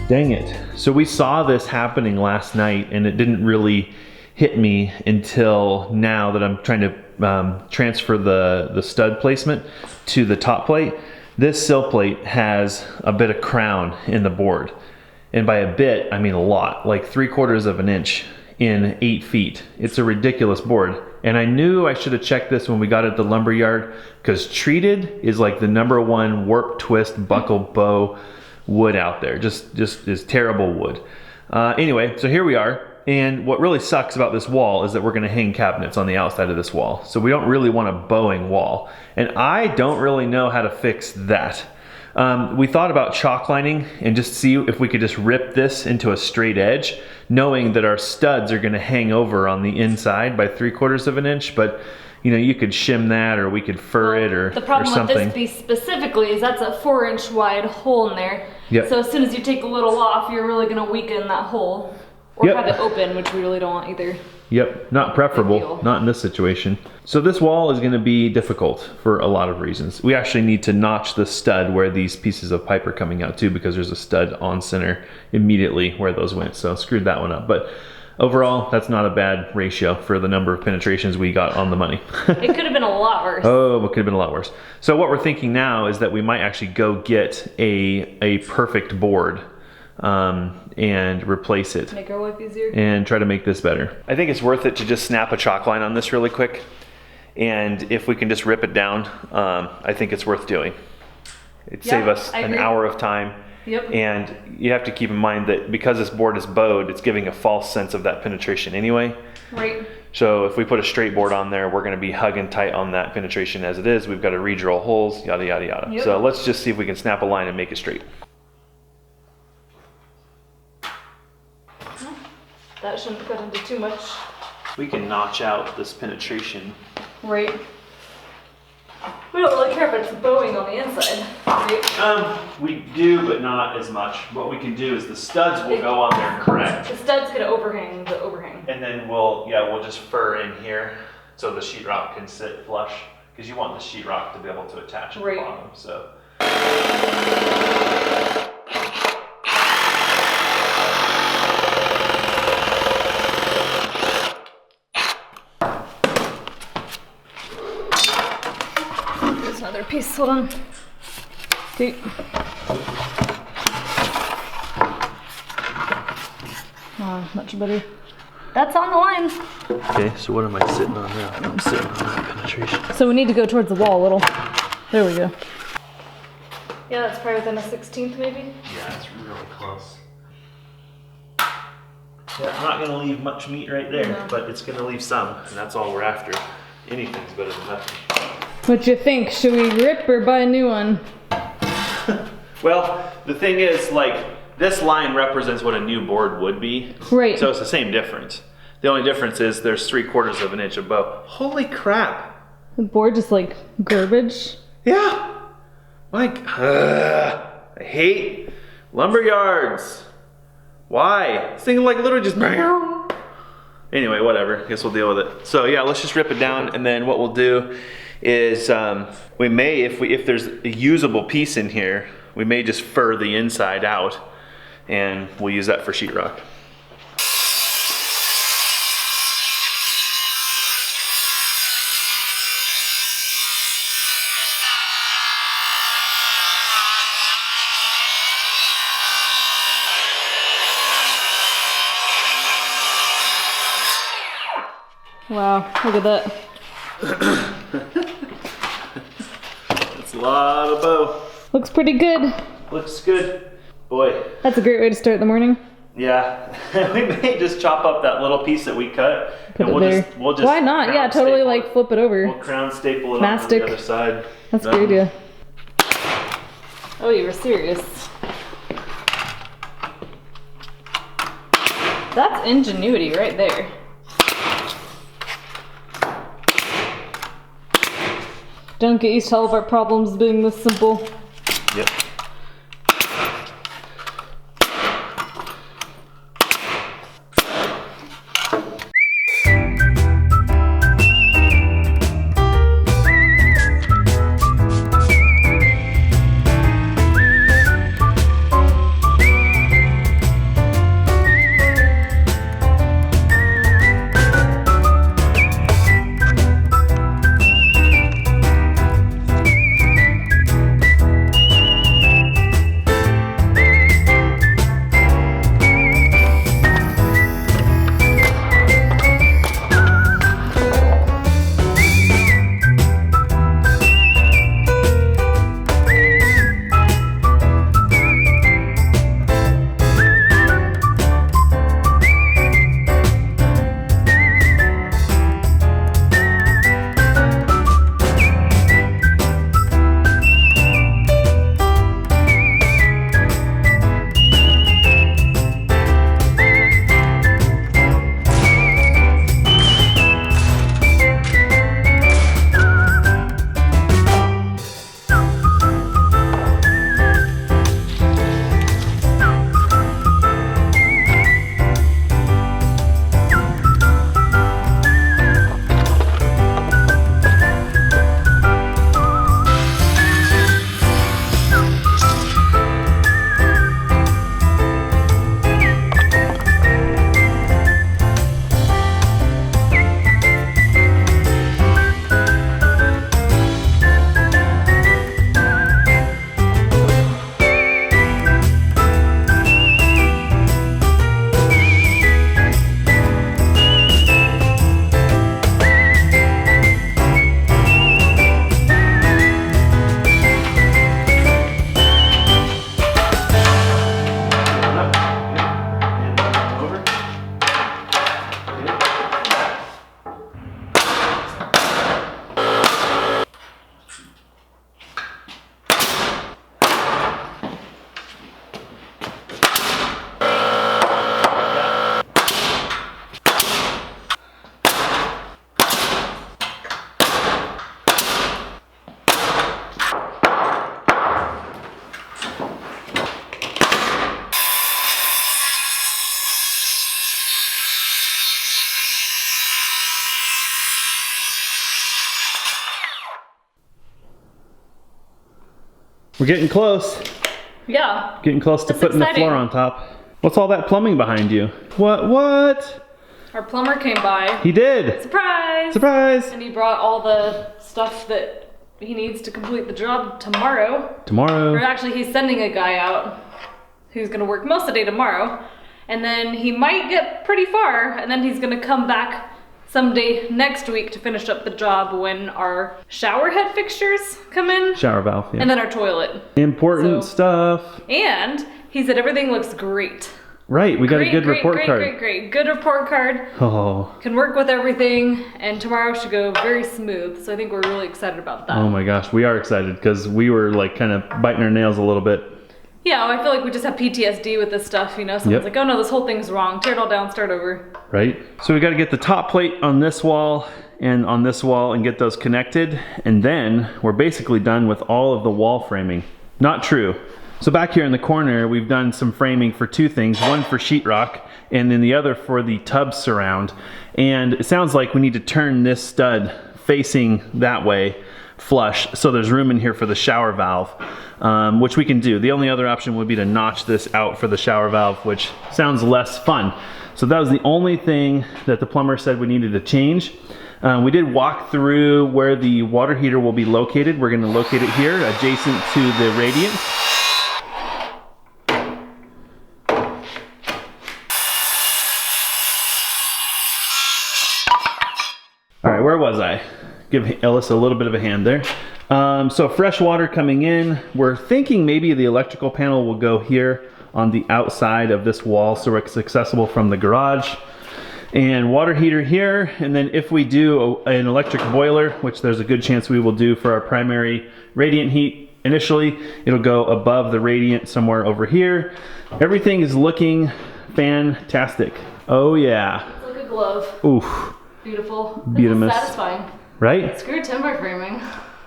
Dang it. So we saw this happening last night and it didn't really hit me until now that I'm trying to transfer the stud placement to the top plate. This sill plate has a bit of crown in the board. And by a bit, I mean a lot, like 3/4 of an inch in 8 feet. It's a ridiculous board. And I knew I should have checked this when we got it at the lumber yard, because treated is like the #1 warp, twist, buckle, bow wood out there. Just is terrible wood. Anyway, so here we are. And what really sucks about this wall is that we're gonna hang cabinets on the outside of this wall. So we don't really want a bowing wall. And I don't really know how to fix that. We thought about chalk lining and just see if we could just rip this into a straight edge, knowing that our studs are gonna hang over on the inside by 3/4 of an inch, but you know, you could shim that or we could fur it or something. The problem with this piece specifically is that's a 4-inch wide hole in there. Yep. So as soon as you take a little off, you're really gonna weaken that hole. Or Yep. have it open, which we really don't want either. Yep, not preferable, not in this situation. So this wall is gonna be difficult for a lot of reasons. We actually need to notch the stud where these pieces of pipe are coming out too, because there's a stud on center immediately where those went. So screwed that one up. But overall, that's not a bad ratio for the number of penetrations we got on the money. It could have been a lot worse. Oh, it could have been a lot worse. So what we're thinking now is that we might actually go get a perfect board and replace it. Make our life easier. And try to make this better. I think it's worth it to just snap a chalk line on this really quick. And if we can just rip it down, I think it's worth doing. It'd save us an hour of time. Yep. And you have to keep in mind that because this board is bowed, it's giving a false sense of that penetration anyway. Right. So if we put a straight board on there, we're gonna be hugging tight on that penetration as it is. We've got to re-drill holes, yada, yada, yada. Yep. So let's just see if we can snap a line and make it straight. That shouldn't cut into too much. We can notch out this penetration. Right. We don't really care if it's bowing on the inside, right? We do, but not as much. What we can do is the studs will go on there correct. The stud's gonna overhang the overhang. And then we'll just fur in here so the sheetrock can sit flush, because you want the sheetrock to be able to attach at the bottom. So. Another piece, hold on. Okay. Oh, much better. That's on the line. Okay, so what am I sitting on now? I'm sitting on that penetration. So we need to go towards the wall a little. There we go. Yeah, that's probably within a 1/16 maybe. Yeah, it's really close. Yeah, I'm not gonna leave much meat right there, but it's gonna leave some, and that's all we're after. Anything's better than nothing. What you think? Should we rip or buy a new one? Well, the thing is, like, this line represents what a new board would be. Right. So it's the same difference. The only difference is there's 3/4 of an inch of bow. Holy crap. The board just like garbage. Yeah. Like, I hate lumber yards. Why? This thing like literally just. Anyway, whatever. Guess we'll deal with it. So yeah, let's just rip it down, and then what we'll do is we may, if there's a usable piece in here, we may just fur the inside out, and we'll use that for sheetrock. Wow, look at that. It's a lot of bow. Looks pretty good. Looks good. Boy. That's a great way to start the morning. Yeah. We may just chop up that little piece that we cut. Put and it there. We'll just Why not? Yeah, totally like flip it over. We'll crown staple it Mastic. on the other side. That's a good idea. Oh, you were serious. That's ingenuity right there. Don't get used to all of our problems being this simple. Yep. We're getting close. Yeah. Getting close to That's putting exciting. the floor on top. What's all that plumbing behind you? What? Our plumber came by. He did. Surprise! Surprise. And he brought all the stuff that he needs to complete the job tomorrow. Or Tomorrow. actually, he's sending a guy out who's gonna work most of the day tomorrow. And then he might get pretty far, and then he's gonna come back someday next week to finish up the job when our shower head fixtures come in. Shower valve. Yeah. And then our toilet. Important So- stuff. And he said everything looks great. Right. We got a good report card. Great. Good report card. Oh. Can work with everything, and tomorrow should go very smooth. So I think we're really excited about that. Oh my gosh, we are excited because we were like kind of biting our nails a little bit. Yeah, I feel like we just have PTSD with this stuff, you know? Someone's Yep. like, oh no, this whole thing's wrong. Tear it all down, start over. Right? So we got to get the top plate on this wall and on this wall and get those connected. And then we're basically done with all of the wall framing. Not true. So back here in the corner, we've done some framing for two things. One for sheetrock and then the other for the tub surround. And it sounds like we need to turn this stud facing that way flush so there's room in here for the shower valve, which we can do. The only other option would be to notch this out for the shower valve, which sounds less fun. So that was the only thing that the plumber said we needed to change. We did walk through where the water heater will be located. We're going to locate it here adjacent to the radiant. All right, where was I? Give Ellis a little bit of a hand there. So fresh water coming in. We're thinking maybe the electrical panel will go here on the outside of this wall so it's accessible from the garage. And water heater here. And then if we do an electric boiler, which there's a good chance we will do for our primary radiant heat initially, it'll go above the radiant somewhere over here. Everything is looking fantastic. Oh yeah. It's like a glove. Oof. Beautiful. Beautimous. This is satisfying. Right? Screw timber framing.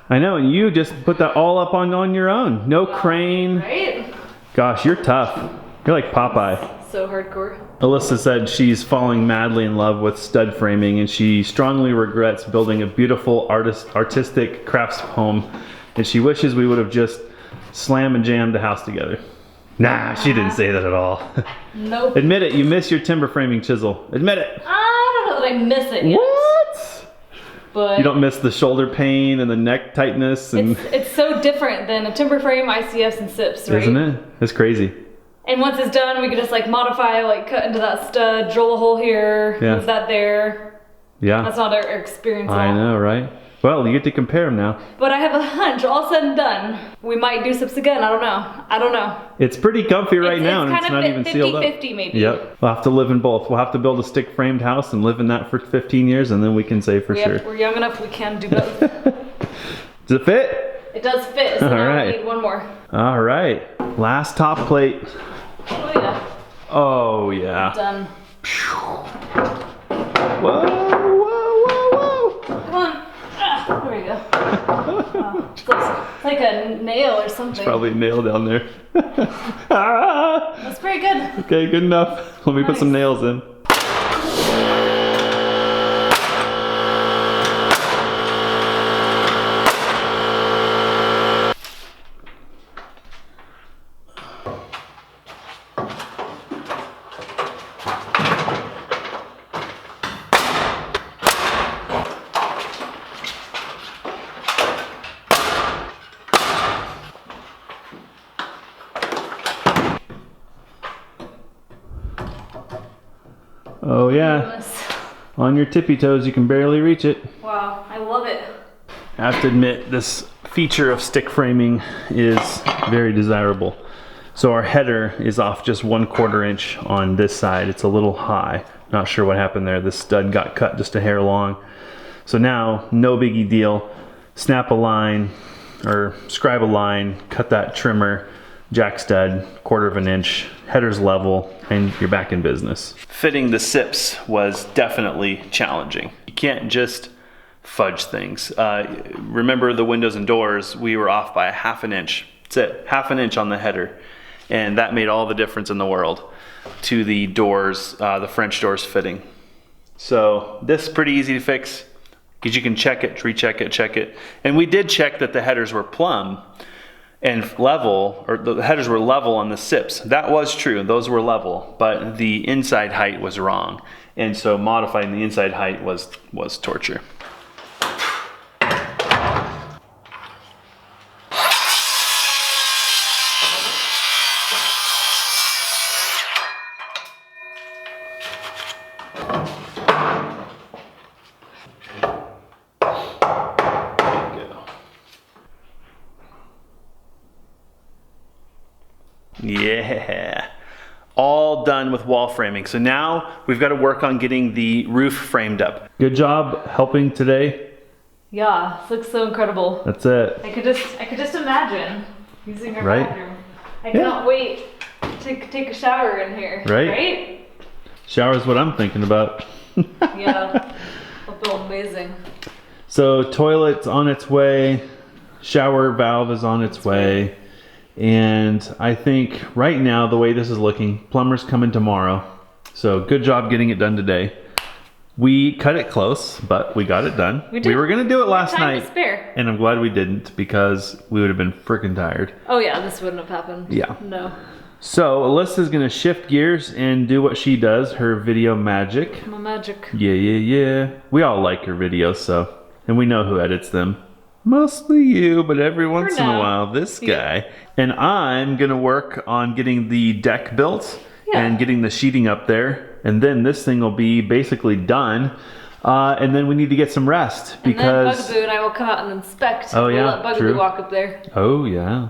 I know, and you just put that all up on your own. No crane. Right? Gosh, you're tough. You're like Popeye. So hardcore. Alyssa said she's falling madly in love with stud framing and she strongly regrets building a beautiful artistic crafts home, and she wishes we would have just slam and jammed the house together. Nah, she didn't say that at all. Nope. Admit it, you miss your timber framing chisel. Admit it. I don't know that I miss it yet. What? But You don't miss the shoulder pain and the neck tightness and it's so different than a timber frame, ICFs, and SIPs, right? isn't it? It's crazy. And once it's done, we can just like modify, like cut into that stud, drill a hole here, Yeah. move that there. Yeah. That's not our experience at I all. know, right? Well, you get to compare them now. But I have a hunch, all said and done, we might do SIPs again. I don't know. It's pretty comfy right It's- now, it's and it's kind of not even sealed up. 50-50 maybe. Yep. We'll have to live in both. We'll have to build a stick framed house and live in that for 15 years, and then we can say for sure. We're young enough, we can do both. Does it fit? It does fit, so All now right. we need one more. All right. Last top plate. Oh yeah, Oh, yeah. done. Whoa, whoa, whoa, whoa. Come on. Ah, there we go. Wow. It's like a nail or something. Probably a nail down there. Ah! That's pretty good. Okay, good enough. Let me put some Nice. nails in. Oh yeah, Goodness. on your tippy toes, you can barely reach it. Wow, I love it. I have to admit, this feature of stick framing is very desirable. So our header is off just 1/4 inch on this side. It's a little high. Not sure what happened there. The stud got cut just a hair long. So now, no biggie deal. Snap a line or scribe a line, cut that trimmer, jack stud, 1/4 inch, header's level, and you're back in business. Fitting the SIPs was definitely challenging. You can't just fudge things. Remember the windows and doors, we were off by 1/2 inch. That's it, 1/2 inch on the header. And that made all the difference in the world to the doors, the French doors fitting. So this is pretty easy to fix because you can check it, recheck it, check it. And we did check that the headers were plumb. and level, or the headers were level on the sips. That was true, those were level, but the inside height was wrong. And so modifying the inside height was torture. Yeah, all done with wall framing. So now we've got to work on getting the roof framed up. Good job helping today. Yeah, this looks so incredible. That's it. I could just imagine using our Right? bathroom. I cannot wait to take a shower in here. Right? Shower's what I'm thinking about. Yeah, it'll feel amazing. So toilet's on its way, shower valve is on its way. And I think right now, the way this is looking, plumber's coming tomorrow. So good job getting it done today. We cut it close, but we got it done. We were going to do it last Time night. to spare. And I'm glad we didn't, because we would have been freaking tired. Oh yeah, this wouldn't have happened. Yeah. No. So Alyssa's going to shift gears and do what she does, her video magic. My magic. Yeah. We all like her videos, so. And we know who edits them. Mostly you, but every once in a while, this guy. And I'm going to work on getting the deck built and getting the sheeting up there. And then this thing will be basically done. And then we need to get some rest because... And then Bugaboo and I will come out and inspect. Oh, yeah, We'll let Bugaboo true. walk up there. Oh, yeah.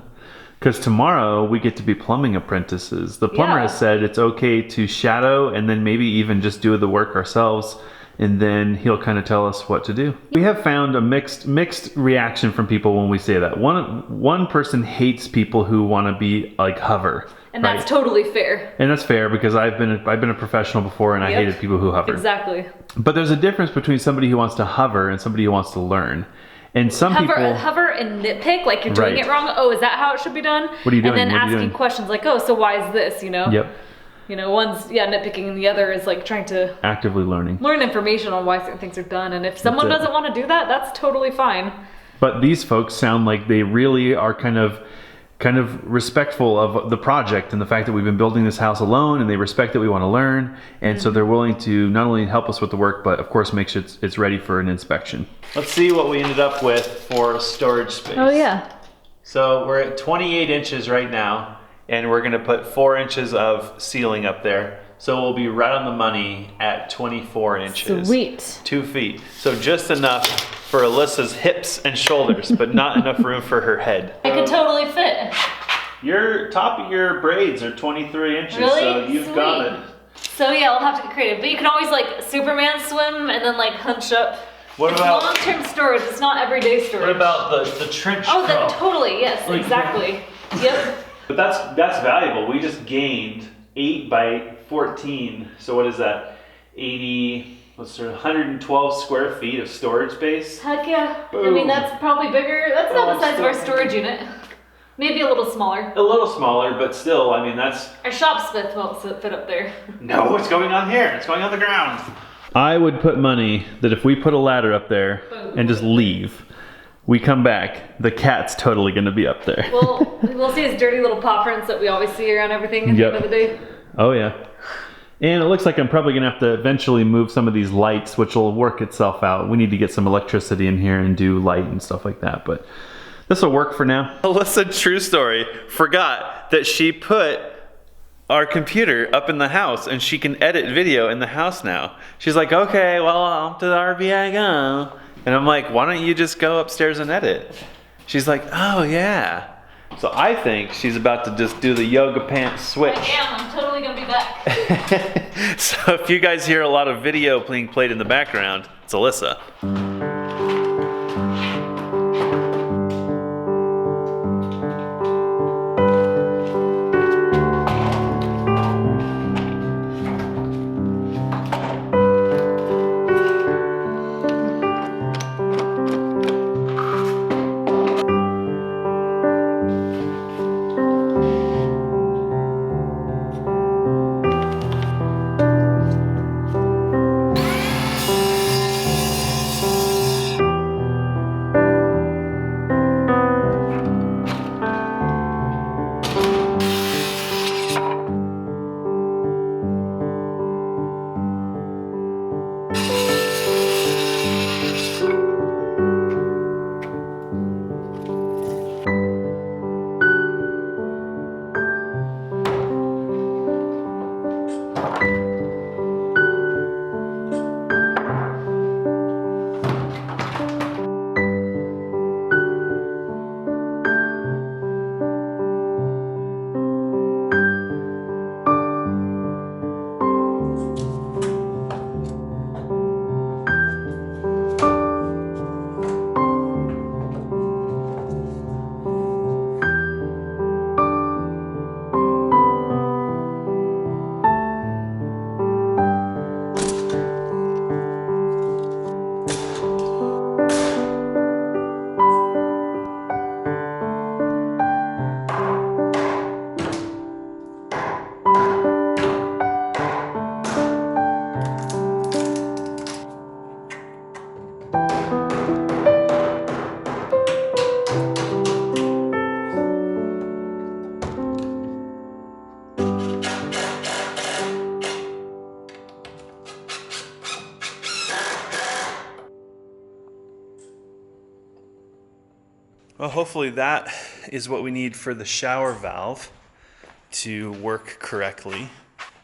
Because tomorrow we get to be plumbing apprentices. The plumber has said it's okay to shadow and then maybe even just do the work ourselves. And then he'll kind of tell us what to do. We have found a mixed reaction from people when we say that. One person hates people who want to be like hover. And that's totally fair. And that's fair because I've been a professional before and I hated people who hover. Exactly. But there's a difference between somebody who wants to hover and somebody who wants to learn. And some people hover and nitpick, like you're doing it wrong. Oh, is that how it should be done? What are you doing? And then asking questions like, oh, so why is this, you know? Yep. You know, one's nitpicking and the other is like trying to actively learn information on why certain things are done. And if someone doesn't want to do that, that's totally fine. But these folks sound like they really are kind of respectful of the project and the fact that we've been building this house alone, and they respect that we want to learn. And so they're willing to not only help us with the work, but of course make sure it's ready for an inspection. Let's see what we ended up with for storage space. Oh yeah. So we're at 28 inches right now. And we're going to put 4 inches of ceiling up there. So we'll be right on the money at 24 inches. Sweet. 2 feet. So just enough for Alyssa's hips and shoulders, but not enough room for her head. It could totally fit. Your top of your braids are 23 inches, really? So you've got it. So yeah, we'll have to get creative. But you can always like Superman swim and then like hunch up. What it's about long-term storage? It's not everyday storage. What about the trench coat? coat? Totally, yes, exactly. Yep. But that's valuable. We just gained 8 by 14. So what is that? 112 square feet of storage space. Heck yeah. Boom. I mean, that's probably bigger. That's about the size of our storage unit. Maybe a little smaller. A little smaller, but still, I mean, that's... Our shop space won't fit up there. No, it's going on here. It's going on the ground. I would put money that if we put a ladder up there and just leave, we come back, the cat's totally going to be up there. Well, we'll see his dirty little paw prints that we always see around everything at the end of the day. Oh, yeah. And it looks like I'm probably going to have to eventually move some of these lights, which will work itself out. We need to get some electricity in here and do light and stuff like that, but this will work for now. Alyssa, true story, forgot that she put our computer up in the house and she can edit video in the house now. She's like, okay, well, off to the RV I go. And I'm like, why don't you just go upstairs and edit? She's like, oh yeah. So I think she's about to just do the yoga pants switch. I am, I'm totally gonna be back. So if you guys hear a lot of video being played in the background, it's Alyssa. Well, hopefully that is what we need for the shower valve to work correctly.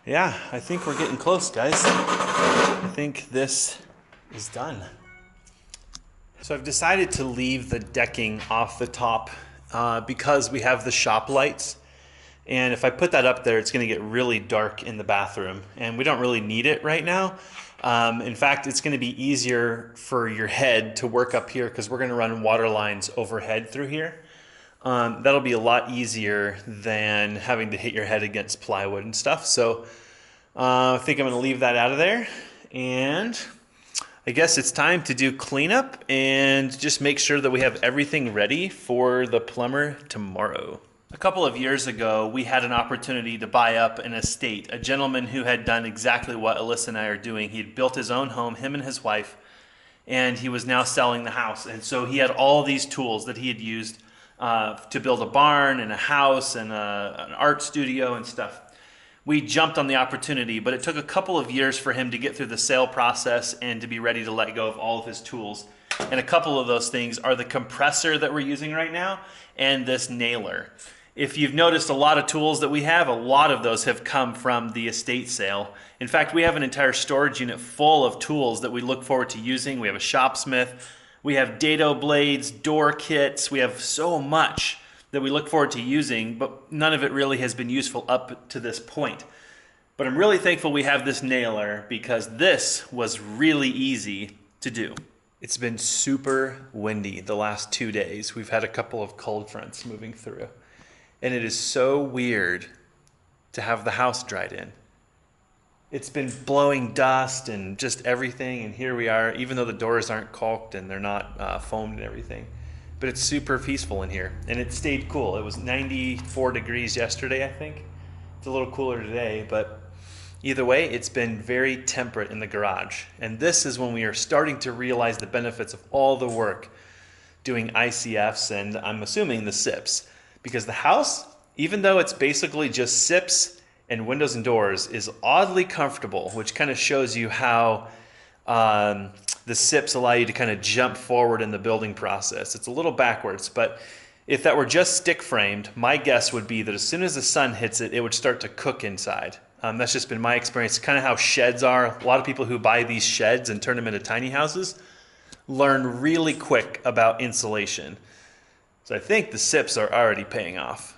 Yeah, I think we're getting close, guys. I think this is done. So I've decided to leave the decking off the top because we have the shop lights. And if I put that up there, it's going to get really dark in the bathroom. And we don't really need it right now. In fact, it's going to be easier for your head to work up here because we're going to run water lines overhead through here. That'll be a lot easier than having to hit your head against plywood and stuff. So I think I'm going to leave that out of there. And I guess it's time to do cleanup and just make sure that we have everything ready for the plumber tomorrow. A couple of years ago, we had an opportunity to buy up an estate, a gentleman who had done exactly what Alyssa and I are doing. He had built his own home, him and his wife, and he was now selling the house. And so he had all these tools that he had used to build a barn and a house and an art studio and stuff. We jumped on the opportunity, but it took a couple of years for him to get through the sale process and to be ready to let go of all of his tools. And a couple of those things are the compressor that we're using right now and this nailer. If you've noticed a lot of tools that we have, a lot of those have come from the estate sale. In fact, we have an entire storage unit full of tools that we look forward to using. We have a shopsmith, we have dado blades, door kits, we have so much that we look forward to using, but none of it really has been useful up to this point. But I'm really thankful we have this nailer because this was really easy to do. It's been super windy the last 2 days. We've had a couple of cold fronts moving through. And it is so weird to have the house dried in. It's been blowing dust and just everything, and here we are, even though the doors aren't caulked and they're not foamed and everything. But it's super peaceful in here, and it stayed cool. It was 94 degrees yesterday, I think. It's a little cooler today, but either way, it's been very temperate in the garage. And this is when we are starting to realize the benefits of all the work doing ICFs and I'm assuming the SIPs. Because the house, even though it's basically just SIPs and windows and doors, is oddly comfortable, which kind of shows you how the SIPs allow you to kind of jump forward in the building process. It's a little backwards, but if that were just stick framed, my guess would be that as soon as the sun hits it, it would start to cook inside. That's just been my experience. It's kind of how sheds are. A lot of people who buy these sheds and turn them into tiny houses learn really quick about insulation. So I think the SIPs are already paying off.